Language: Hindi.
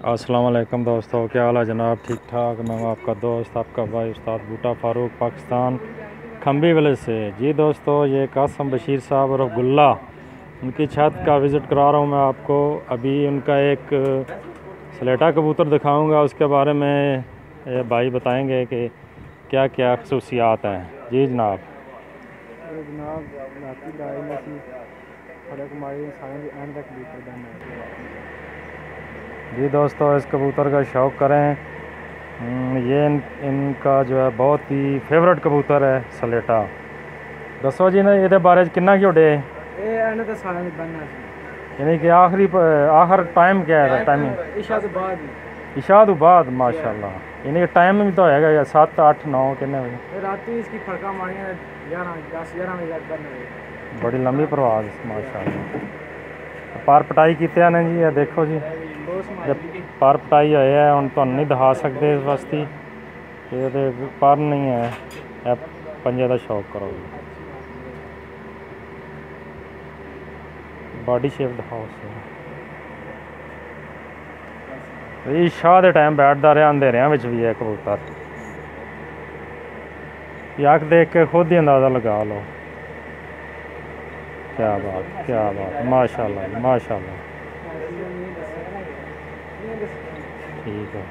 अस्सलाम वालेकुम दोस्तों, क्या हाल है जनाब? ठीक ठाक। मैं हूँ आपका दोस्त, आपका भाई उस्ताद बूटा फ़ारूक, पाकिस्तान, खम्बी विलेज से। जी दोस्तों, ये कासम बशीर साहब और गुल्ला, उनकी छत का विज़िट करा रहा हूँ मैं आपको। अभी उनका एक सलेटा कबूतर दिखाऊंगा, उसके बारे में ये भाई बताएंगे कि क्या क्या खसूसियात हैं। जी जनाब। जी दोस्तों, इस कबूतर का शौक़ करें। ये इनका जो है बहुत ही फेवरेट कबूतर है सलेटा। दसो जी ने ये बारे किन्ना की उड़े, यानी कि आखिर टाइम क्या है? टाइमिंग इशा तो बाद माशाल्लाह, यानी टाइम भी तो है या 7 8 9 कितने बजे राती इसकी फड़का मारी 11 बजे। बड़ी लंबी प्रवाज माशाल्लाह। पर पटाई की ने जी, देखो जी, जब पर पटाई होए है हम तो नहीं दिखा सकते इस वास्ते, ये पर नहीं है, पंजे का शौक करो जी। बॉडी शेप दिखाओ जी। शाह के टाइम बैठता रहा, अंधेरिया भी है कबूतर। यक देख के खुद ही अंदाज़ा लगा लो। क्या बात माशाल्लाह माशाल्लाह। ठीक है।